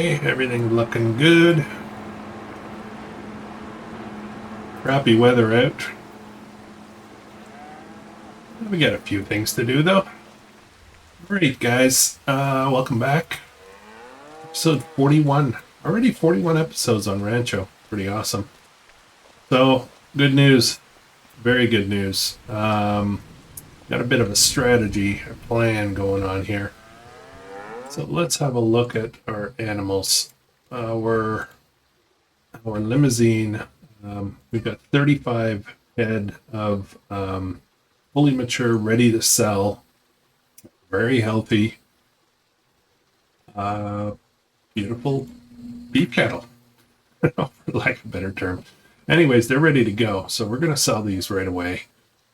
Okay, everything looking good. Crappy weather out. We got a few things to do though. Alright guys, welcome back. Episode 41. Already 41 episodes on Rancho. Pretty awesome. So, good news. Very good news. Got a bit of a strategy, a plan going on here. So let's have a look at our animals. Our limousine, we've got 35 head of fully mature, ready to sell, very healthy, beautiful beef cattle, for lack of a better term. Anyways, they're ready to go, so we're going to sell these right away.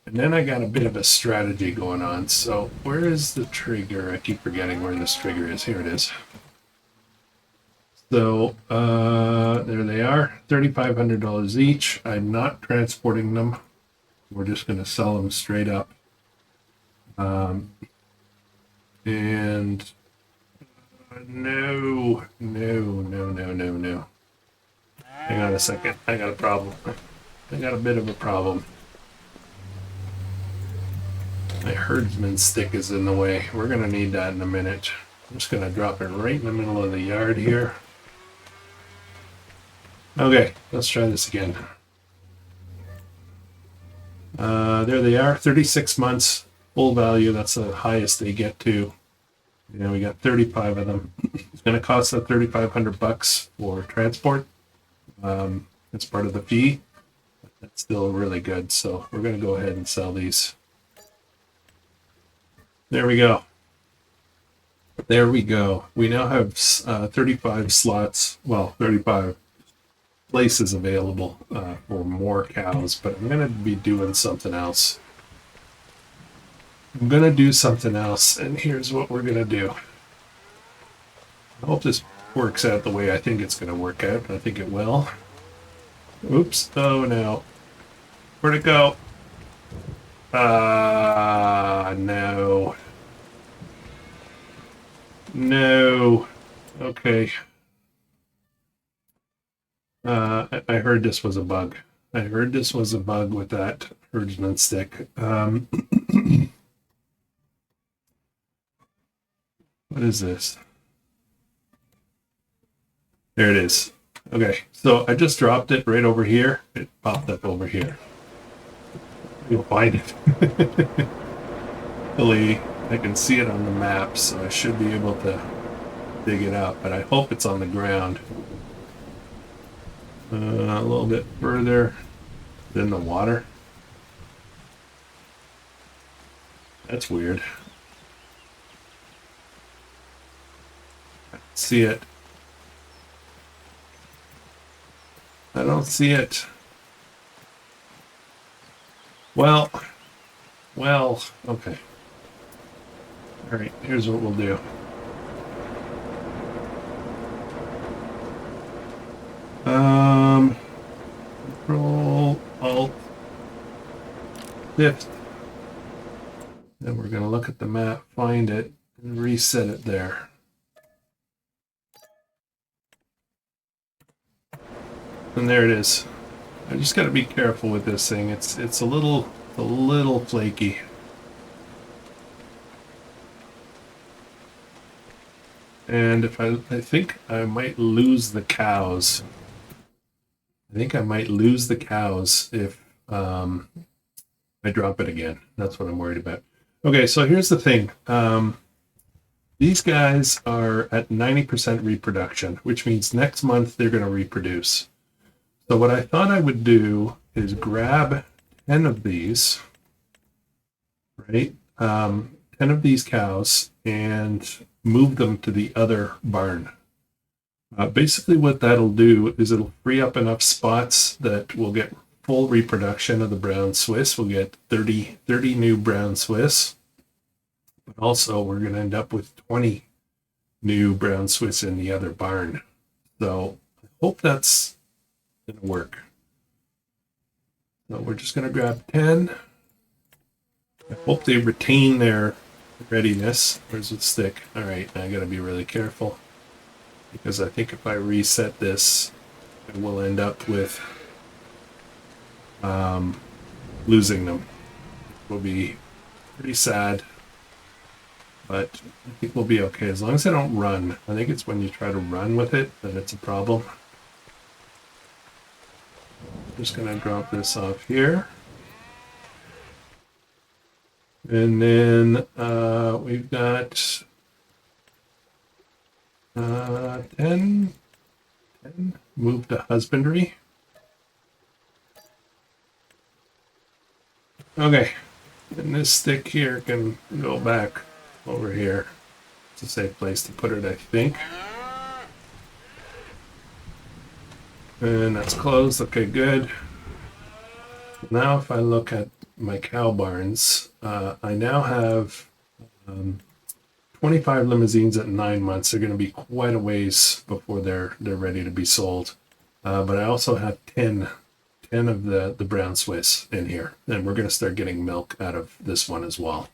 And then I got a bit of a strategy going on. So where is the trigger? I keep forgetting where this trigger is. Here it is. So there they are, $3,500 each. I'm not transporting them. We're just going to sell them straight up. And no. Hang on a second. I got a problem. I got a bit of a problem. My herdsman stick is in the way. We're going to need that in a minute. I'm just going to drop it right in the middle of the yard here. Okay, let's try this again. There they are, 36 months, full value. That's the highest they get to. You know, we got 35 of them. It's going to cost us $3,500 for transport. It's part of the fee. That's still really good, so we're going to go ahead and sell these. There we go. There we go. We now have 35 slots, well, 35 places available for more cows, but I'm going to be doing something else. I'm going to do something else, and here's what we're going to do. I hope this works out the way I think it's going to work out. I think it will. Oops. Oh, no. Where'd it go? No. No. Okay. I heard this was a bug. I heard this was a bug with that herdsman stick. What is this? There it is. Okay, so I just dropped it right over here. It popped up over here. You'll find it. Hopefully, I can see it on the map, so I should be able to dig it up, but I hope it's on the ground. A little bit further than the water. That's weird. I don't see it. I don't see it. Well, okay. All right, here's what we'll do. Control Alt Shift. Then we're going to look at the map, find it, and reset it there. And there it is. I just got to be careful with this thing. It's a little flaky. And if I think I might lose the cows. I think I might lose the cows if I drop it again. That's what I'm worried about. Okay, so here's the thing. These guys are at 90% reproduction, which means next month they're going to reproduce. So what I thought I would do is grab 10 of these, right? 10 of these cows and move them to the other barn. Basically what that'll do is it'll free up enough spots that we'll get full reproduction of the brown Swiss. We'll get 30 new brown Swiss. But also we're going to end up with 20 new brown Swiss in the other barn. So I hope that's going to work. So we're just going to grab 10. I hope they retain their readiness. Where's the stick? All right, I got to be really careful. because I think if I reset this, I will end up with losing them. It will be pretty sad, but I think we'll be okay as long as I don't run. I think it's when you try to run with it that it's a problem. Just gonna drop this off here. And then we've got 10 move to husbandry. Okay, and this stick here can go back over here. It's a safe place to put it, I think. And that's closed. Okay, good. Now if I look at my cow barns, I now have 25 limousines at 9 months. They're going to be quite a ways before they're ready to be sold. But I also have 10 of the brown Swiss in here, and we're going to start getting milk out of this one as well.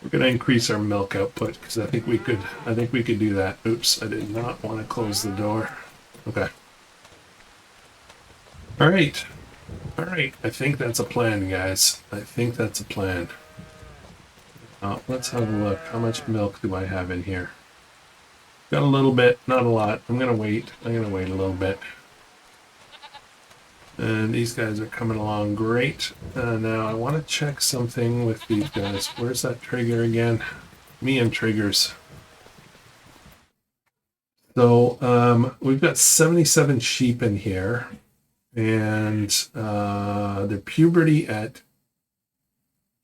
We're going to increase our milk output because I think we could do that. Oops, I did not want to close the door. Okay. All right. I think that's a plan, guys. I think that's a plan. Let's have a look. How much milk do I have in here? Got a little bit, not a lot. I'm gonna wait a little bit. And these guys are coming along great. Now I want to check something with these guys. Where's that trigger again? Me and triggers. So we've got 77 sheep in here, and they're puberty at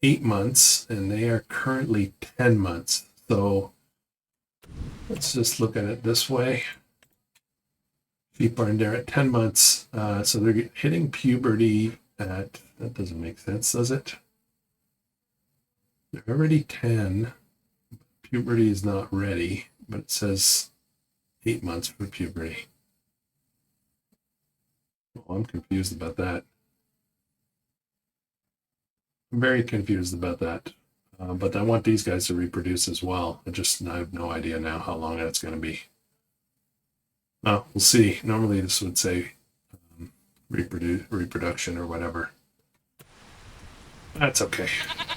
8 months, and they are currently 10 months. So let's just look at it this way. Sheep are in there at 10 months, so they're hitting puberty at, that doesn't make sense, does it? They're already 10. Puberty is not ready, but it says 8 months for puberty. Oh, I'm confused about that. I'm very confused about that. But I want these guys to reproduce as well. I have no idea now how long that's going to be. Oh, we'll see. Normally this would say reproduction or whatever. That's okay.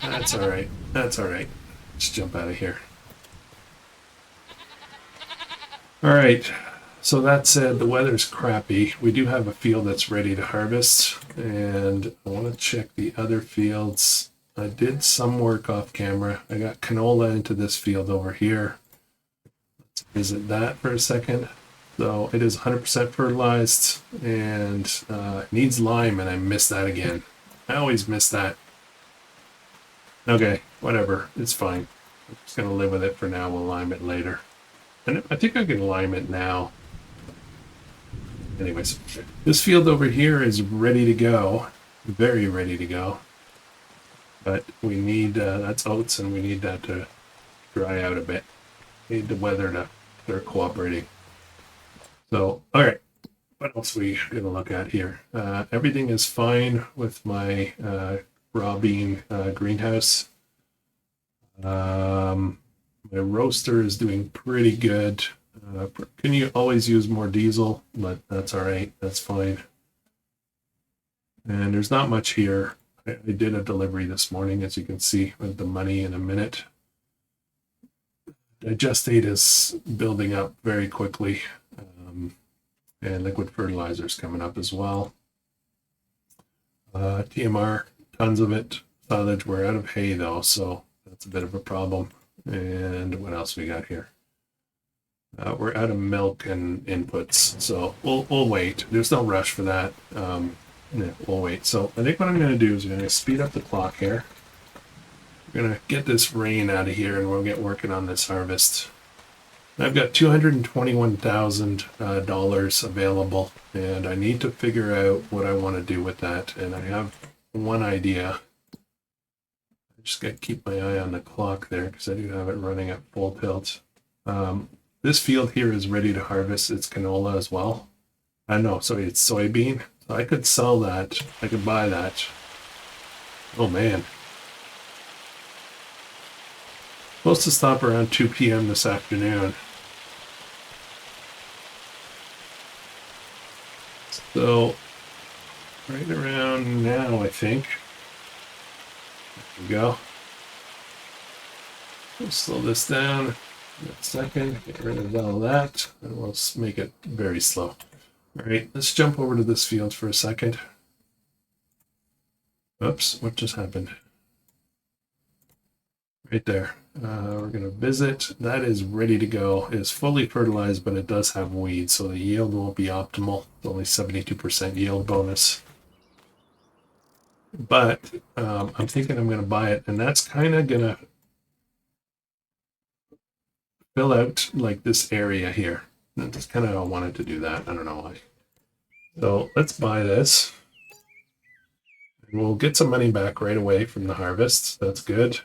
That's all right. That's all right. Let's jump out of here. All right. So that said, the weather's crappy. We do have a field that's ready to harvest, and I want to check the other fields. I did some work off camera. I got canola into this field over here. Let's visit that for a second. So it is 100% fertilized, and it needs lime, and I missed that again. I always miss that. Okay, whatever. It's fine. I'm just going to live with it for now. We'll lime it later. And I think I can lime it now. Anyways, this field over here is ready to go. Very ready to go. But we need, that's oats, and we need that to dry out a bit. We need the weather to start cooperating. So, all right, what else are we going to look at here? Everything is fine with my raw bean greenhouse. My roaster is doing pretty good. Can you always use more diesel? But that's all right. That's fine. And there's not much here. I did a delivery this morning, as you can see, with the money in a minute. Digestate is building up very quickly. And liquid fertilizer is coming up as well. TMR, tons of it. Silage, we're out of hay though, so that's a bit of a problem. And what else we got here? We're out of milk and inputs, so we'll wait. There's no rush for that. Yeah, we'll wait. So I think what I'm going to do is I'm going to speed up the clock here. We're going to get this rain out of here, and we'll get working on this harvest. I've got $221,000 available, and I need to figure out what I want to do with that. And I have one idea. I just got to keep my eye on the clock there because I do have it running at full tilt. This field here is ready to harvest. It's canola as well. No, sorry, it's soybean. So I could sell that. I could buy that. Oh man. Supposed to stop around 2 p.m. this afternoon. So right around now, I think. There we go. We'll slow this down a second, get rid of all that, and we'll make it very slow. All right, let's jump over to this field for a second. Oops, what just happened? Right there. We're going to visit. That is ready to go. It's fully fertilized, but it does have weeds, so the yield won't be optimal. It's only 72% yield bonus. But I'm thinking I'm going to buy it, and that's kind of going to fill out like this area here. That's kind of how I wanted to do that. I don't know why. So let's buy this. And we'll get some money back right away from the harvest. That's good.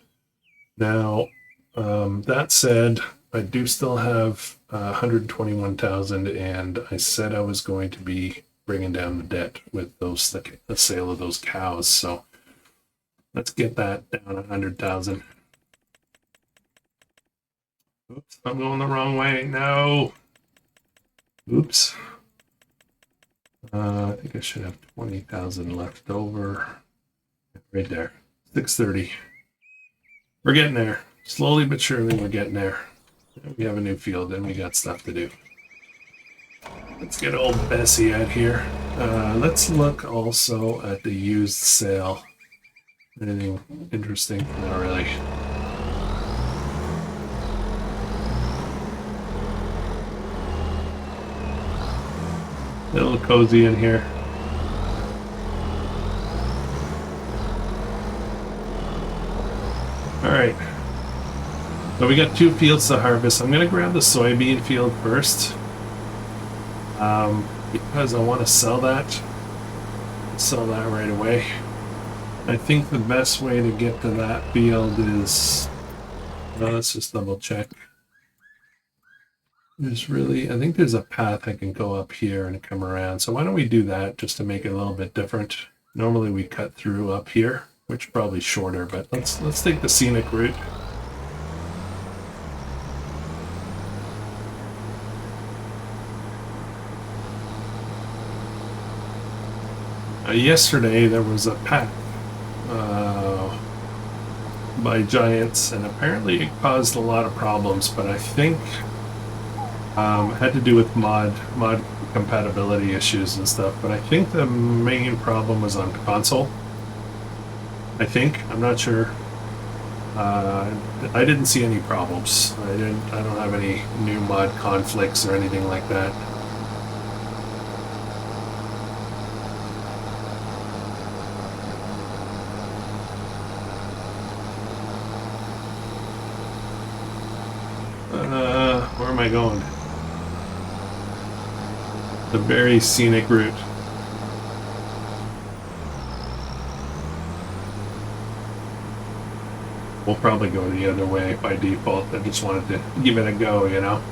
Now, that said, I do still have 121,000, and I said I was going to be bringing down the debt with those the sale of those cows. So let's get that down 100,000. Oops, I'm going the wrong way. No. Oops. I think I should have 20,000 left over. Right there. 630. We're getting there. Slowly but surely we're getting there. We have a new field and we got stuff to do. Let's get old Bessie out here. Let's look also at the used sale. Anything interesting? Not really. A little cozy in here. All right. So we got 2 fields to harvest. I'm going to grab the soybean field first. Because I want to sell that. Sell that right away. I think the best way to get to that field is... let's just double check. There's really, I think there's a path I can go up here and come around. So why don't we do that just to make it a little bit different? Normally we cut through up here, which is probably shorter, but let's take the scenic route. Yesterday there was a path by giants, and apparently it caused a lot of problems, but I think it had to do with mod compatibility issues and stuff, but I think the main problem was on console. I think. I'm not sure. I didn't see any problems. I don't have any new mod conflicts or anything like that. Where am I going? The very scenic route. We'll probably go the other way by default. I just wanted to give it a go, you know?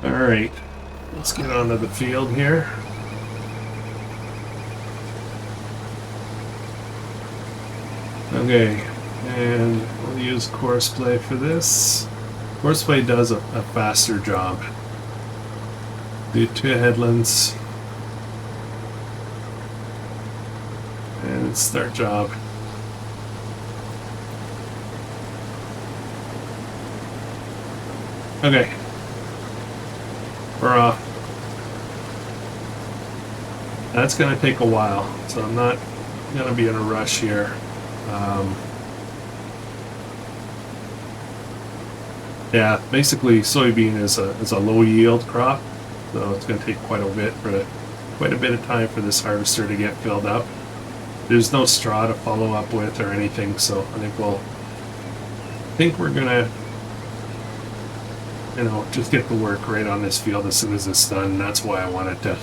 Alright, let's get onto the field here. Okay, and we'll use Courseplay for this. Courseplay does a faster job. Do 2 headlands. And start job. Okay. We're off. That's going to take a while, so I'm not going to be in a rush here. Yeah, basically soybean is a low yield crop, so it's going to take quite a bit of time for this harvester to get filled up. There's no straw to follow up with or anything, so I think we're gonna, just get to work right on this field as soon as it's done. That's why I wanted to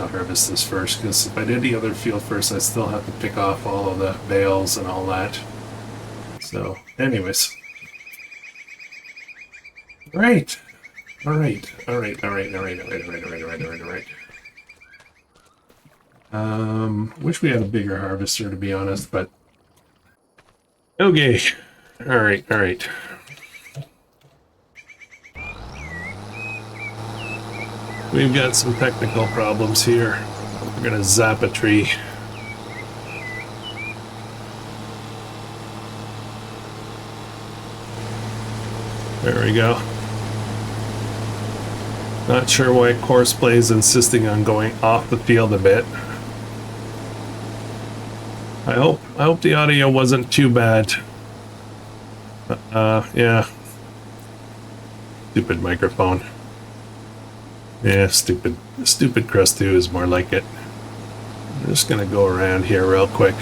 harvest this first, because if I did the other field first, I still have to pick off all of the bales and all that. So, anyways. All right. Wish we had a bigger harvester, to be honest, but okay. All right. We've got some technical problems here. We're gonna zap a tree. There we go. Not sure why Courseplay is insisting on going off the field a bit. I hope the audio wasn't too bad. Yeah. Stupid microphone. Yeah, stupid Krustoo is more like it. I'm just gonna go around here real quick.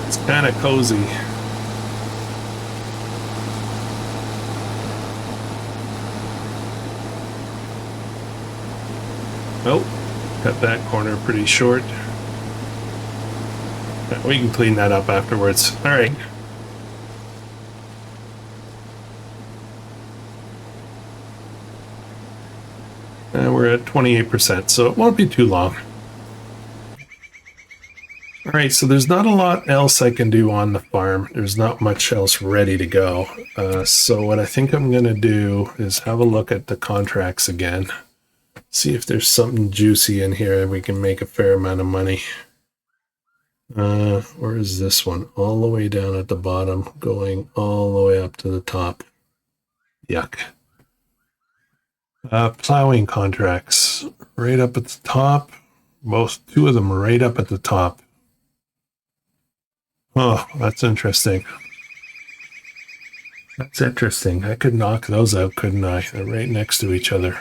It's kind of cozy. Oh, cut that corner pretty short. We can clean that up afterwards. All right. We're at 28%, so it won't be too long. All right, so there's not a lot else I can do on the farm. There's not much else ready to go. So what I think I'm going to do is have a look at the contracts again. See if there's something juicy in here that we can make a fair amount of money. Where is this one? All the way down at the bottom, going all the way up to the top. Yuck. Plowing contracts, right up at the top. Two of them right up at the top. Oh, that's interesting. That's interesting. I could knock those out, couldn't I? They're right next to each other.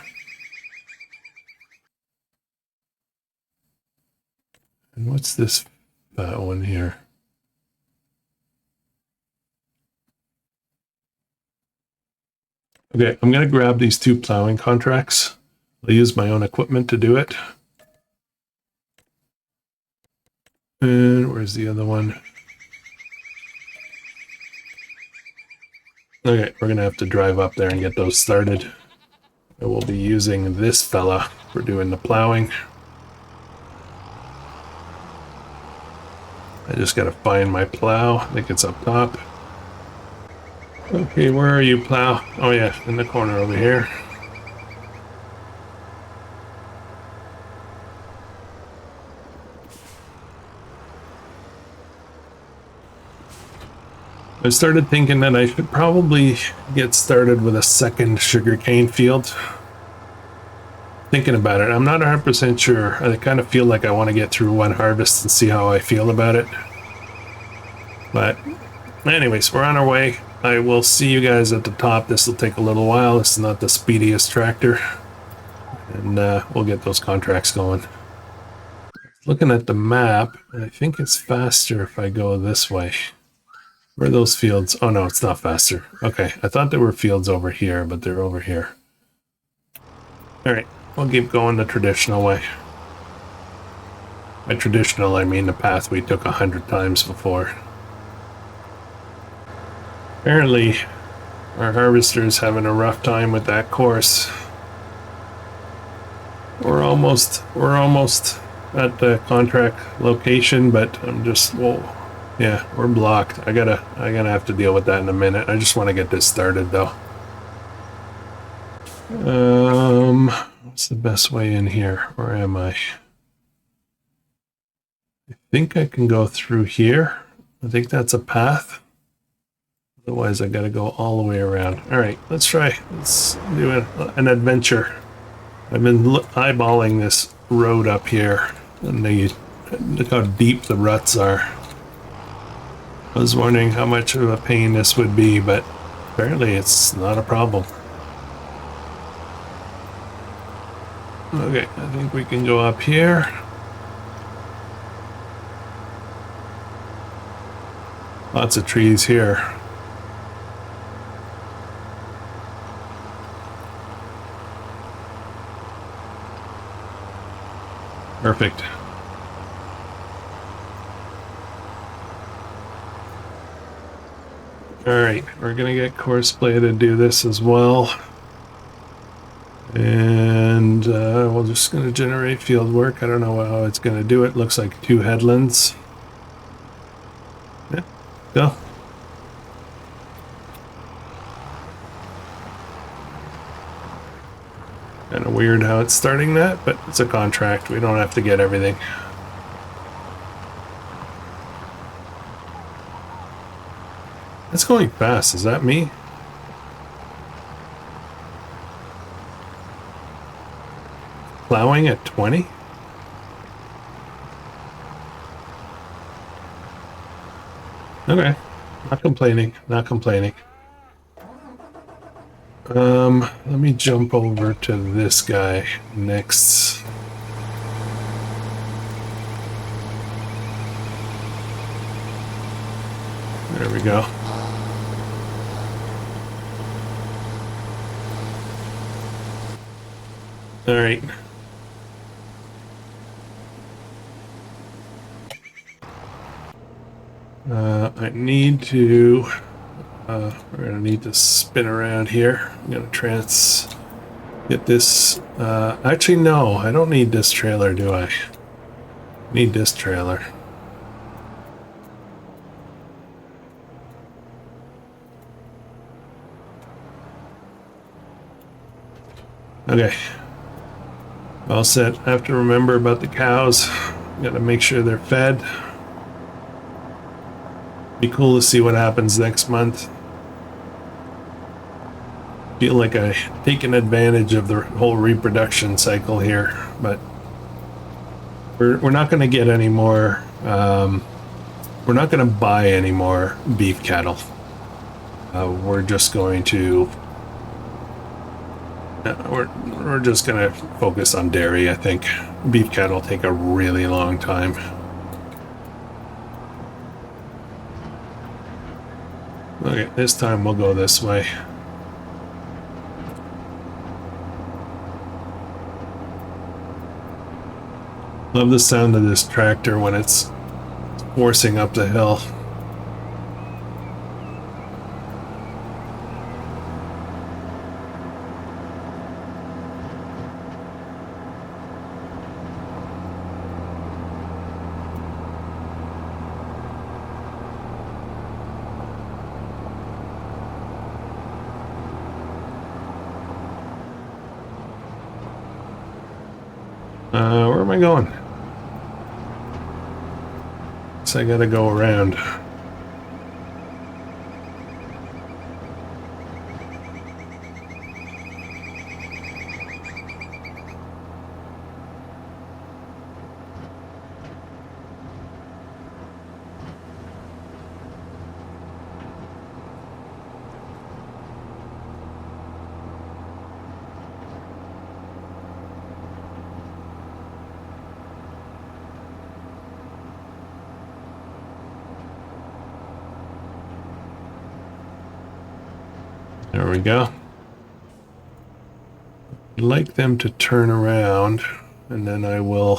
And what's this one here? Okay, I'm going to grab these two plowing contracts. I'll use my own equipment to do it. And where's the other one? Okay, we're going to have to drive up there and get those started. I will be using this fella for doing the plowing. I just got to find my plow. I think it's up top. Okay, where are you, plow? Oh yeah, in the corner over here. I started thinking that I should probably get started with a second sugarcane field. Thinking about it, I'm not 100% sure. I kind of feel like I want to get through one harvest and see how I feel about it. But anyways, we're on our way. I will see you guys at the top. This will take a little while. This is not the speediest tractor. And we'll get those contracts going. Looking at the map, I think it's faster if I go this way. Where are those fields? Oh no, it's not faster. Okay, I thought there were fields over here, but they're over here. Alright, we'll keep going the traditional way. By traditional, I mean the path we took 100 times before. Apparently, our harvester's having a rough time with that course. We're almost at the contract location, but I'm just, well, yeah, we're blocked. I'm gonna have to deal with that in a minute. I just want to get this started though. What's the best way in here? Where am I? I think I can go through here. I think that's a path. Otherwise, I gotta go all the way around. All right, let's try. Let's do an adventure. I've been eyeballing this road up here, and look how deep the ruts are. I was wondering how much of a pain this would be, but apparently it's not a problem. Okay, I think we can go up here. Lots of trees here. Perfect. Alright, we're gonna get Courseplay to do this as well. And we're just gonna generate field work. I don't know how it's gonna do it. Looks like 2 headlands. Yeah, go. Kind of weird how it's starting that, but it's a contract. We don't have to get everything. It's going fast. Is that me? Plowing at 20? Okay. Not complaining. Not complaining. Let me jump over to this guy next. There we go. All right. I need to, we're gonna need to spin around here. I'm gonna get this, actually no, I don't need this trailer, do I? Need this trailer. Okay. All set. I have to remember about the cows. Gotta make sure they're fed. Be cool to see what happens next month. Feel like I've taken advantage of the whole reproduction cycle here, but we're not going to get any more. We're not going to buy any more beef cattle. We're just going to. We're just going to focus on dairy. I think beef cattle take a really long time. Okay, this time we'll go this way. Love the sound of this tractor when it's forcing up the hill. Where am I going? So I gotta go around. There we go. I'd like them to turn around, and then I will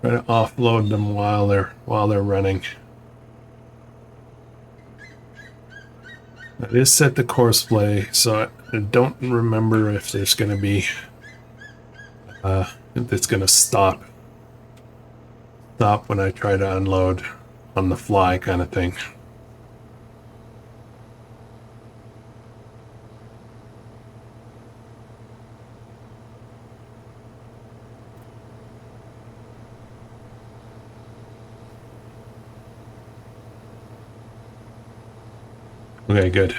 try to offload them while they're running. That is set to course play, so I don't remember if there's going to be if it's going to stop when I try to unload on the fly kind of thing. Okay, good.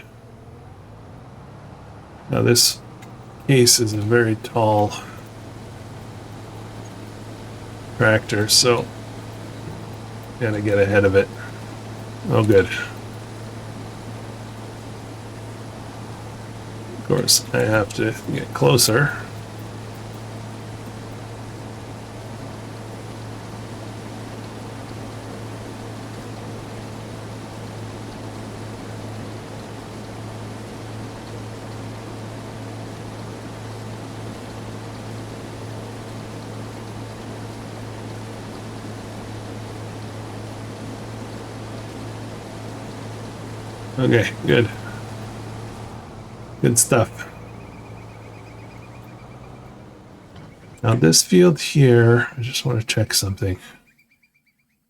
Now this case is a very tall tractor, so gotta get ahead of it. Oh, good. Of course, I have to get closer. Okay, good. Good stuff. Now this field here, I just want to check something.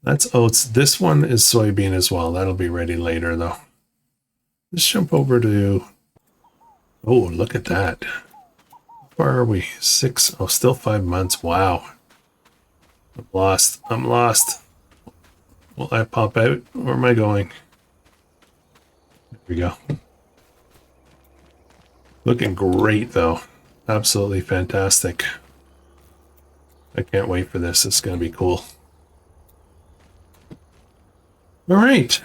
That's oats. This one is soybean as well. That'll be ready later though. Let's jump over to Oh, look at that. How far are we? 6. Oh, still 5 months. Wow. I'm lost. I'm lost. Will I pop out? Where am I going? There we go. Looking great, though. Absolutely fantastic. I can't wait for this. It's going to be cool. All right.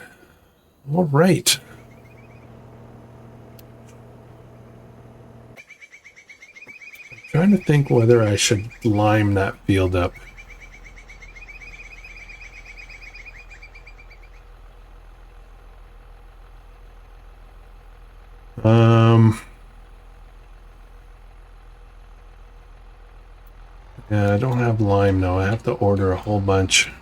All right. I'm trying to think whether I should lime that field up. Yeah, I don't have lime now. I have to order a whole bunch.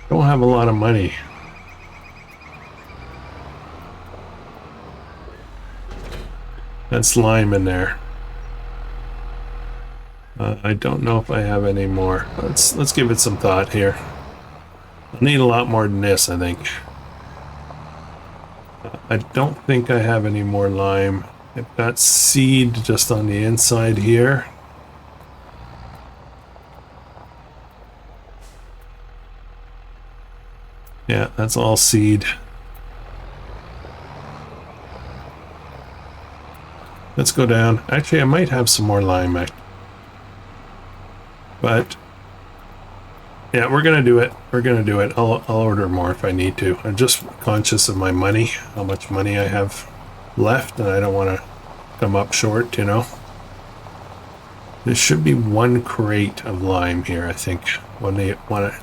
Don't have a lot of money. That's lime in there. I don't know if I have any more. Let's give it some thought here. I'll need a lot more than this, I think. I don't think I have any more lime. I've got seed just on the inside here. Yeah, that's all seed. Let's go down. Actually, I might have some more lime. But yeah, we're gonna do it. We're gonna do it. I'll order more if I need to. I'm just conscious of my money, how much money I have left, and I don't want to come up short, you know. There should be 1 crate of lime here, I think, when they want to.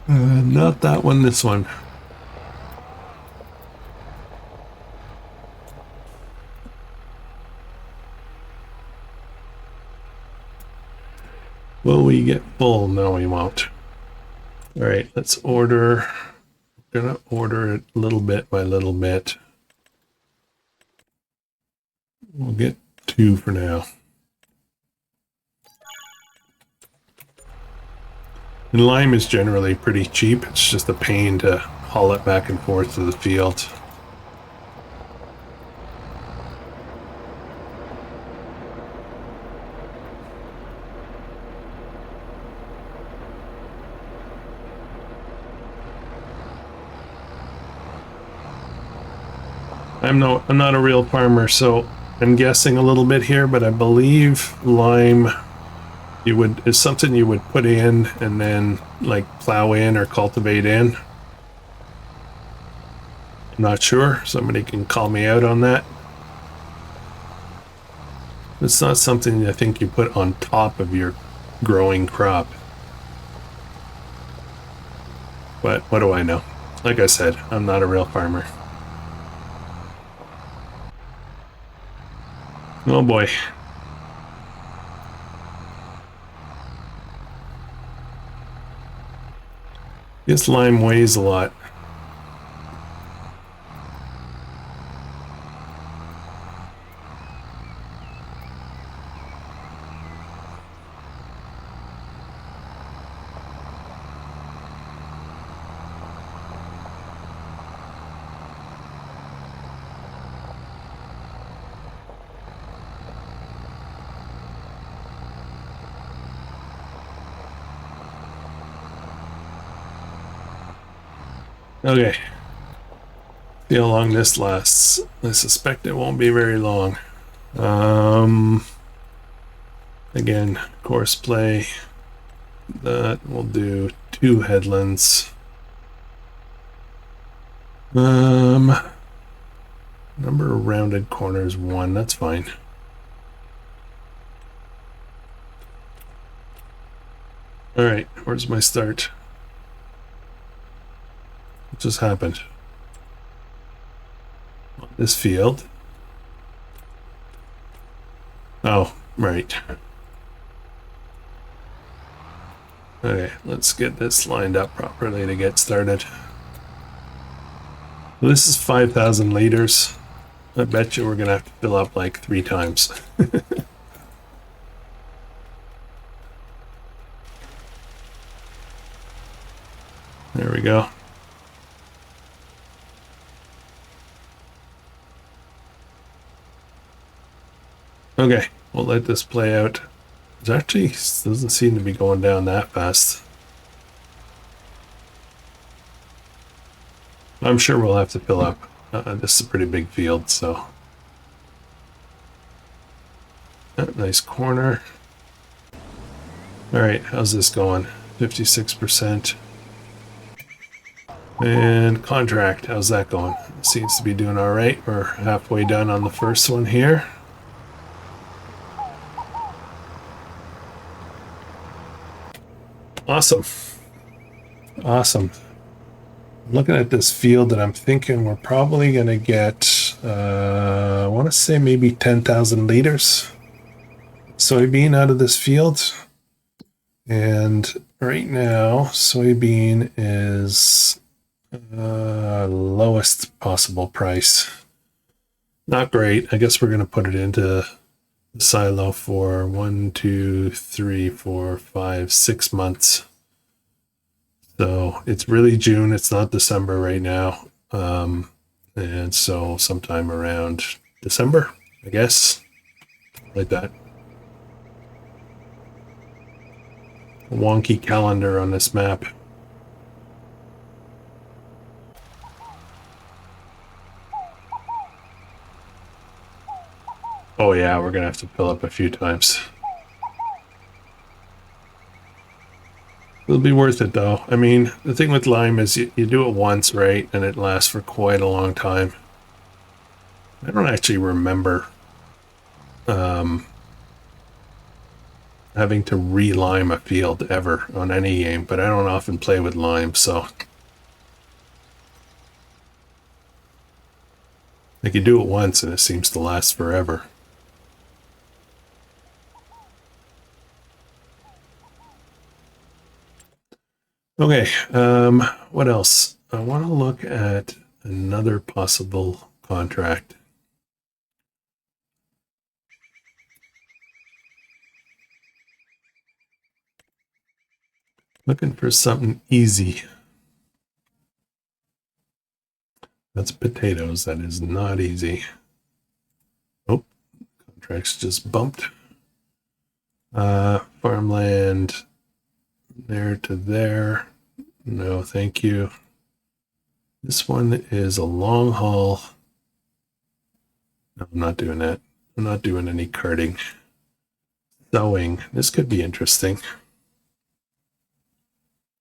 Not that one, this one. Will we get full? No, we won't. All right, let's order. I'm gonna order it little bit by little bit. We'll get 2 for now. And lime is generally pretty cheap. It's just a pain to haul it back and forth to the field. I'm not a real farmer, so I'm guessing a little bit here, but I believe lime is something you would put in and then like plow in or cultivate in. I'm not sure. Somebody can call me out on that. It's not something I think you put on top of your growing crop. But what do I know? Like I said, I'm not a real farmer. Oh boy. This lime weighs a lot. Okay. See how long this lasts. I suspect it won't be very long. Again, course play. That will do 2 headlands. Number of rounded corners 1. That's fine. All right, where's my start? What just happened? This field. Oh, right. Okay, let's get this lined up properly to get started. This is 5,000 liters. I bet you we're gonna have to fill up like 3 times. There we go. Okay, we'll let this play out. It actually doesn't seem to be going down that fast. I'm sure we'll have to fill up. This is a pretty big field, so. Nice corner. All right, how's this going? 56%. And contract, how's that going? Seems to be doing all right. We're halfway done on the first one here. Awesome. Awesome. I'm looking at this field and I'm thinking we're probably going to get, I want to say maybe 10,000 liters soybean out of this field. And right now, soybean is lowest possible price. Not great. I guess we're going to put it into the silo for 1, 2, 3, 4, 5, 6 months. So it's really June. It's not December right now. And so sometime around December, I guess, like that. A wonky calendar on this map. Oh yeah, we're gonna have to fill up a few times. It'll be worth it though. I mean, the thing with lime is you do it once, right? And it lasts for quite a long time. I don't actually remember having to re-lime a field ever on any game, but I don't often play with lime, so. Like you do it once and it seems to last forever. Okay, what else? I want to look at another possible contract. Looking for something easy. That's potatoes. That is not easy. Oh, contracts just bumped. Farmland there to there. No, thank you. This one is a long haul. No, I'm not doing that. I'm not doing any carting. Sowing. This could be interesting.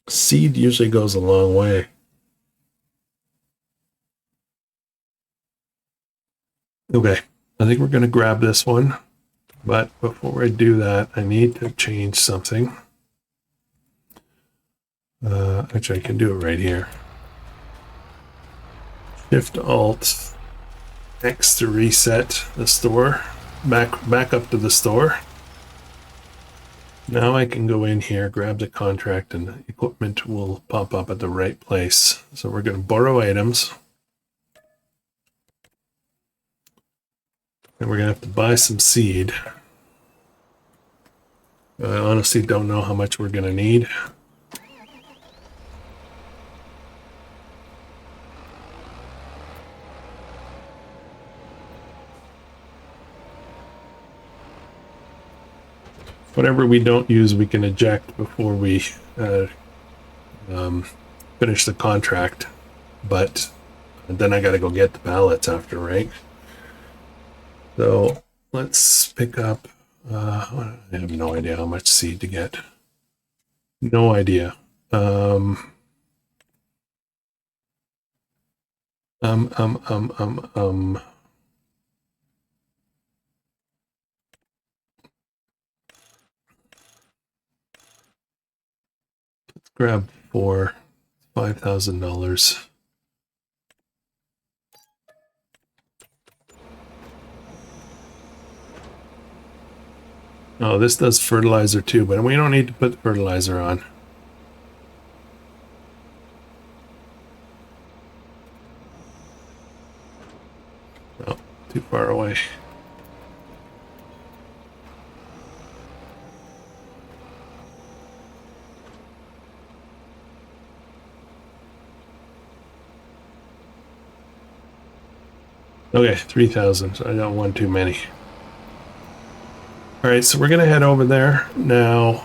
Seed usually goes a long way. Okay, I think we're going to grab this one. But before I do that, I need to change something. Actually, I can do it right here. Shift Alt X to reset the store. Back up to the store. Now I can go in here, grab the contract, and the equipment will pop up at the right place. So we're going to borrow items. And we're going to have to buy some seed. I honestly don't know how much we're going to need. Whatever we don't use, we can eject before we finish the contract. But then I got to go get the pallets after, right? So let's pick up. I have no idea how much seed to get. No idea. Let's grab $5,000. Oh, this does fertilizer too, but we don't need to put fertilizer on. Oh, too far away. Okay, 3,000. So I got one too many. All right, so we're gonna head over there now.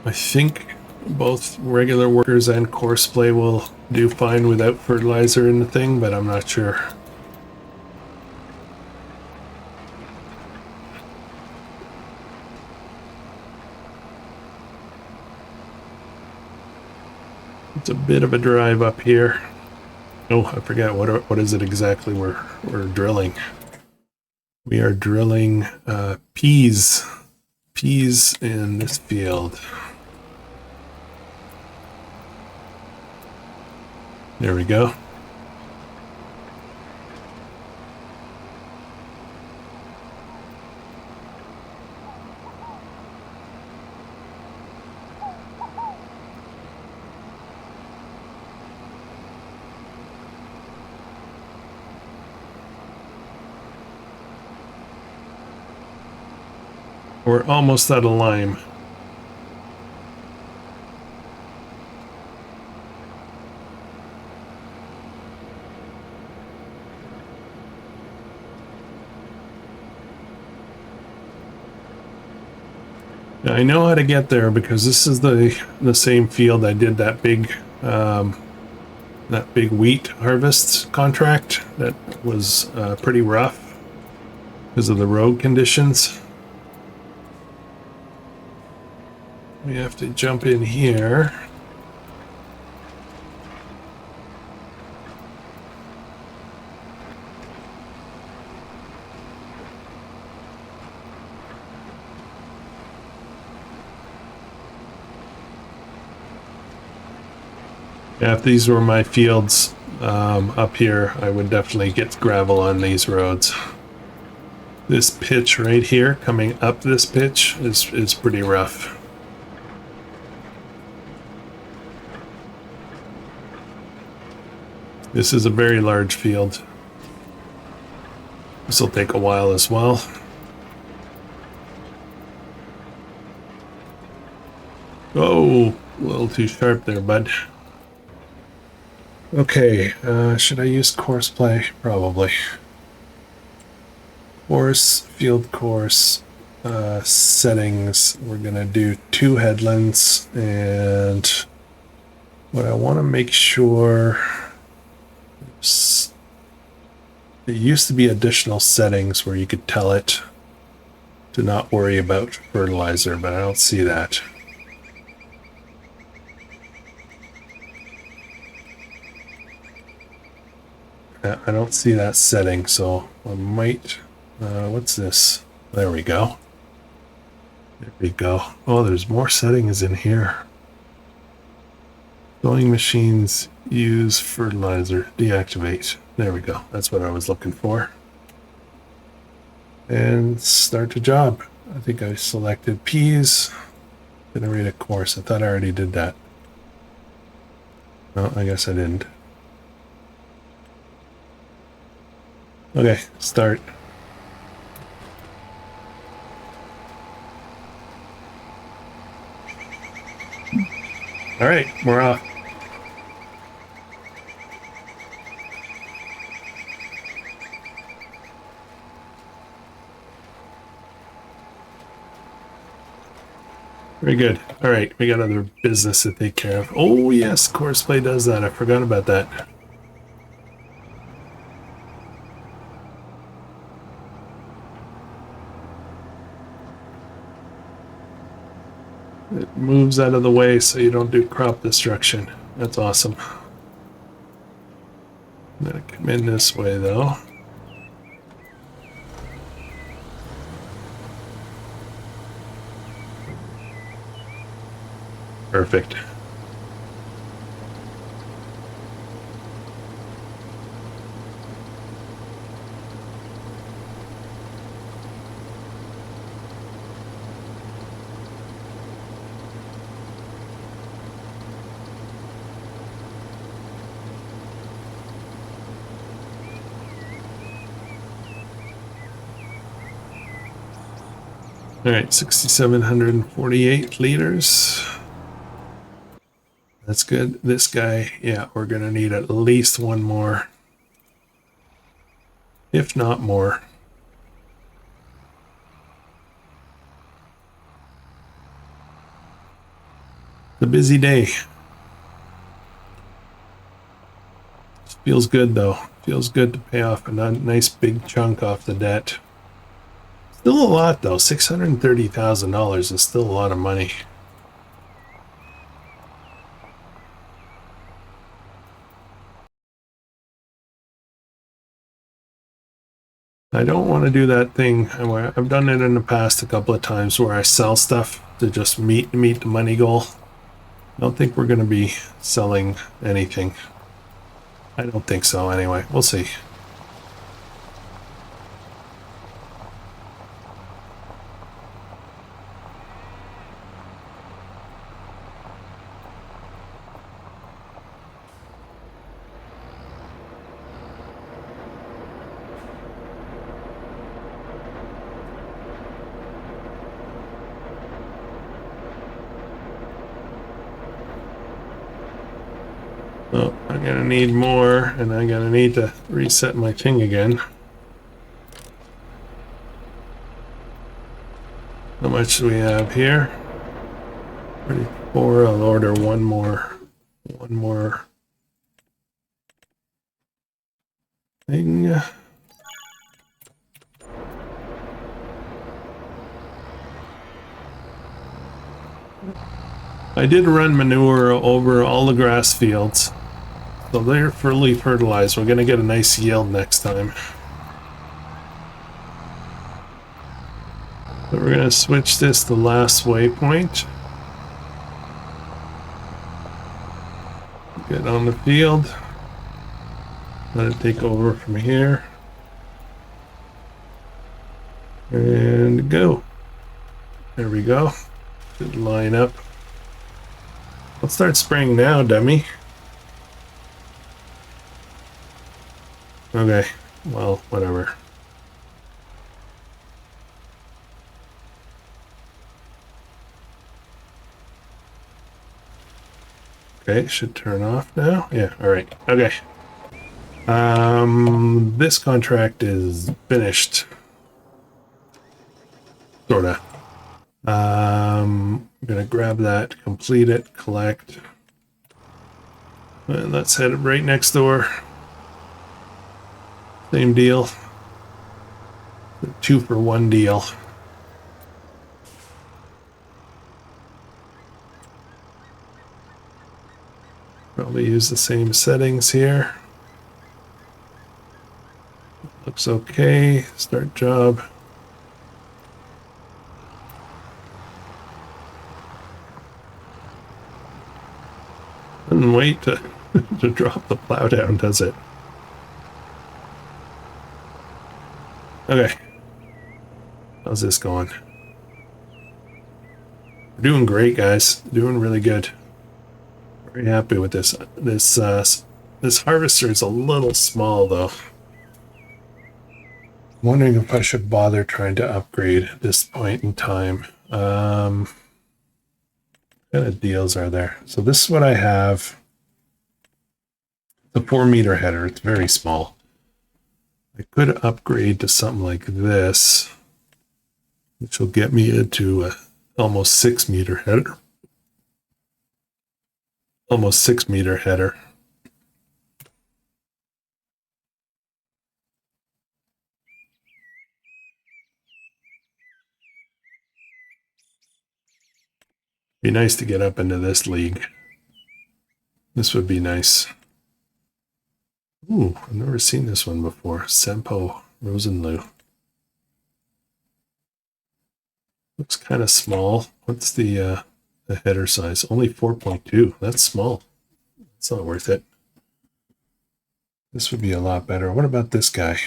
I think both regular workers and Courseplay will do fine without fertilizer in the thing, but I'm not sure. It's a bit of a drive up here. Oh, I forgot what is it exactly we're drilling. We are drilling peas in this field. There we go. We're almost out of lime. Now, I know how to get there because this is the same field I did that big wheat harvest contract that was pretty rough because of the road conditions. We have to jump in here. Yeah, if these were my fields up here, I would definitely get gravel on these roads. This pitch right here, coming up this pitch, is pretty rough. This is a very large field. This will take a while as well. Oh, a little too sharp there, bud. Okay, should I use Courseplay? Probably. Course, field course, settings. We're gonna do 2 headlands, and what I want to make sure. There used to be additional settings where you could tell it to not worry about fertilizer, but I don't see that. I don't see that setting, so I might... what's this? There we go. There we go. Oh, there's more settings in here. Sowing machines use fertilizer. Deactivate. There we go. That's what I was looking for. And start the job. I think I selected peas. Generate a course. I thought I already did that. No, I guess I didn't. Okay, start. All right, we're off. Very good. All right, we got other business to take care of. Oh yes, Courseplay does that. I forgot about that. It moves out of the way so you don't do crop destruction. That's awesome. I'm gonna come in this way though. Perfect. All right, 6,748 liters. That's good. This guy, yeah, we're gonna need at least one more, if not more. It's a busy day. Feels good though. Feels good to pay off a nice big chunk off the debt. Still a lot though. $630,000 is still a lot of money. I don't want to do that thing. I've done it in the past a couple of times where I sell stuff to just meet the money goal. I don't think we're going to be selling anything. I don't think so anyway. We'll see. Oh, I'm gonna need more, and I'm gonna need to reset my thing again. How much do we have here? 34. I'll order one more thing. I did run manure over all the grass fields, so they're fully fertilized. We're gonna get a nice yield next time. So we're gonna switch this to last waypoint. Get on the field. Let it take over from here. And go. There we go. Should line up. Let's start spraying now, dummy. Okay, well, whatever. Okay, should turn off now. Yeah, all right. Okay. This contract is finished. Sorta. I'm gonna grab that, complete it, collect. And let's head right next door. Same deal. 2-for-1 deal. Probably use the same settings here. Looks okay. Start job. Doesn't wait to, to drop the plow down, does it? Okay. How's this going? We're doing great, guys. Doing really good. Very happy with this. This harvester is a little small, though. I'm wondering if I should bother trying to upgrade at this point in time. What kind of deals are there? So this is what I have. The 4-meter header. It's very small. I could upgrade to something like this, which will get me into a almost 6-meter header. Almost 6-meter header. Be nice to get up into this league. This would be nice. Ooh, I've never seen this one before. Sempo Rosenlu. Looks kind of small. What's the header size? Only 4.2. That's small. It's not worth it. This would be a lot better. What about this guy?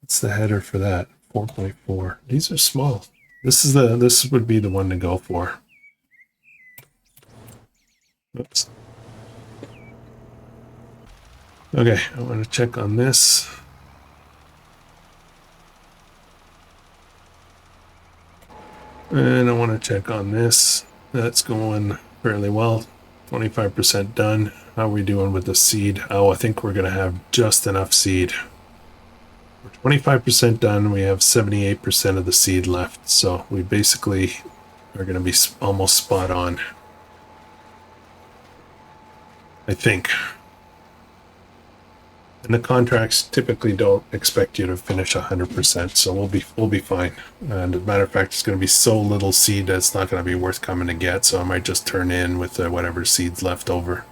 What's the header for that? 4.4. These are small. This would be the one to go for. Oops. Okay, I want to check on this. And I want to check on this. That's going fairly well. 25% done. How are we doing with the seed? Oh, I think we're going to have just enough seed. We're 25% done. We have 78% of the seed left. So we basically are going to be almost spot on, I think. And the contracts typically don't expect you to finish 100%, so we'll be fine. And as a matter of fact, it's going to be so little seed that it's not going to be worth coming to get. So I might just turn in with whatever seeds left over.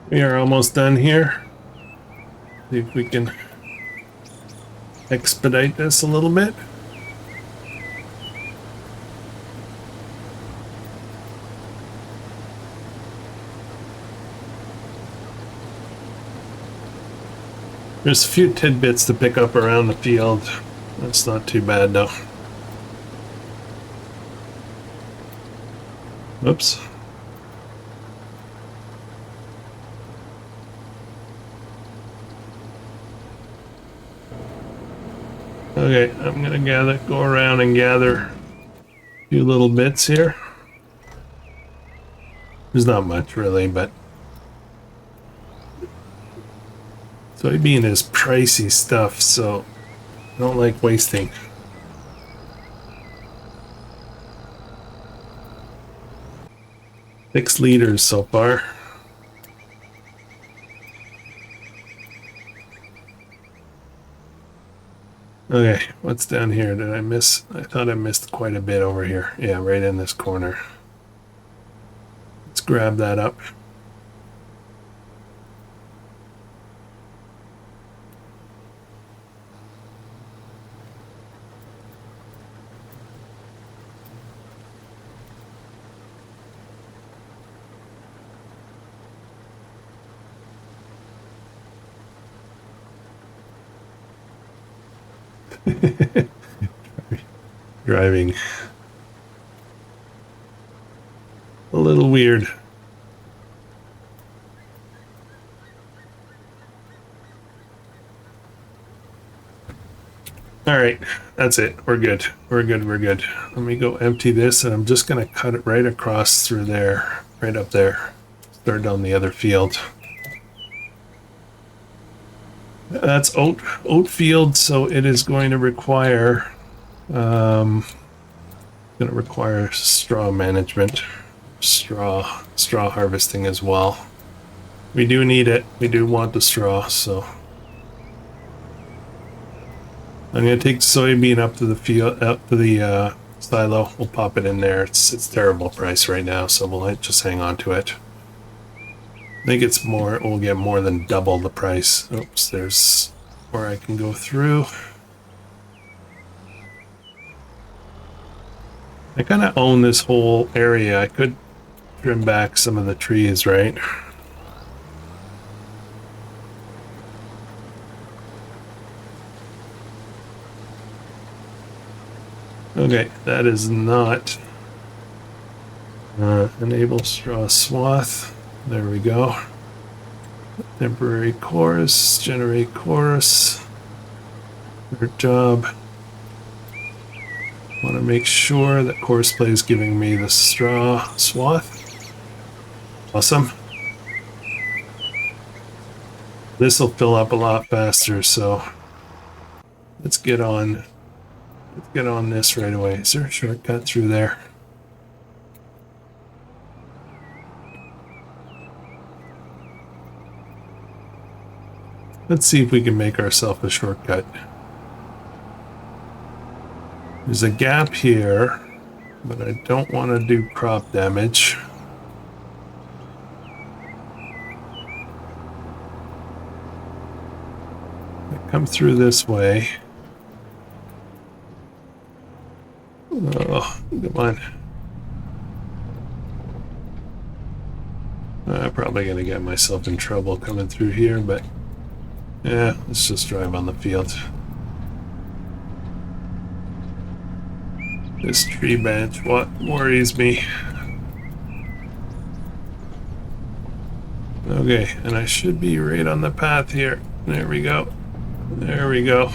We are almost done here. See if we can expedite this a little bit. There's a few tidbits to pick up around the field. That's not too bad though. Oops. Okay, I'm gonna go around and gather a few little bits here. There's not much really, but soybean is pricey stuff, so I don't like wasting. $6 liters so far. Okay, what's down here? Did I miss? I thought I missed quite a bit over here. Yeah, right in this corner. Let's grab that up. Driving a little weird. All right, that's it. We're good. We're good. We're good. Let me go empty this, and I'm just going to cut it right across through there, right up there. Start down the other field. That's oat field, so it is going to require straw management, straw harvesting as well. We do need it. We do want the straw, so I'm gonna take soybean up to the field, up to the silo. We'll pop it in there. It's terrible price right now, so we'll just hang on to it. I think it's more. We'll get more than double the price. Oops, there's where I can go through. I kind of own this whole area. I could trim back some of the trees, right? Okay, that is not enable straw swath. There we go. Temporary chorus, generate chorus. Third job. Want to make sure that chorus play is giving me the straw swath. Awesome. This will fill up a lot faster, so let's get on this right away. Is there a shortcut through there? Let's see if we can make ourselves a shortcut. There's a gap here, but I don't want to do crop damage. I come through this way. Oh, come on. I'm probably going to get myself in trouble coming through here, but yeah, let's just drive on the field. This tree branch, what worries me? Okay, and I should be right on the path here. There we go. There we go.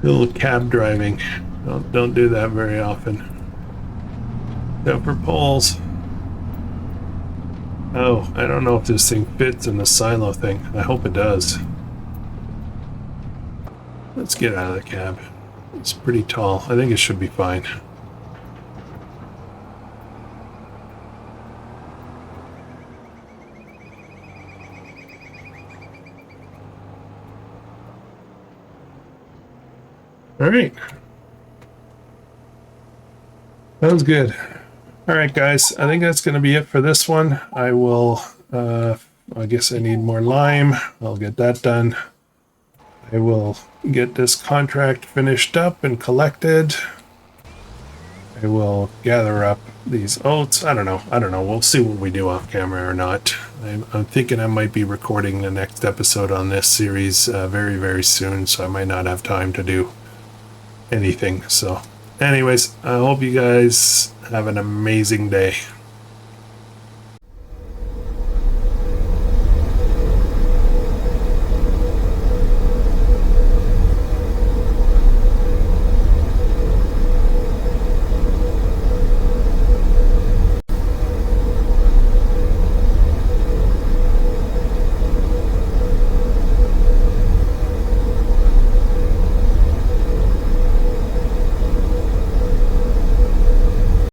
A little cab driving. Don't do that very often. Except for poles. Oh, I don't know if this thing fits in the silo thing. I hope it does. Let's get out of the cab. It's pretty tall. I think it should be fine. All right. Sounds good. All right, guys. I think that's going to be it for this one. I will, I guess I need more lime. I'll get that done. I will get this contract finished up and collected. I will gather up these oats. I don't know. We'll see what we do off camera or not. I'm thinking I might be recording the next episode on this series very, very soon, so I might not have time to do anything. So anyways, I hope you guys have an amazing day.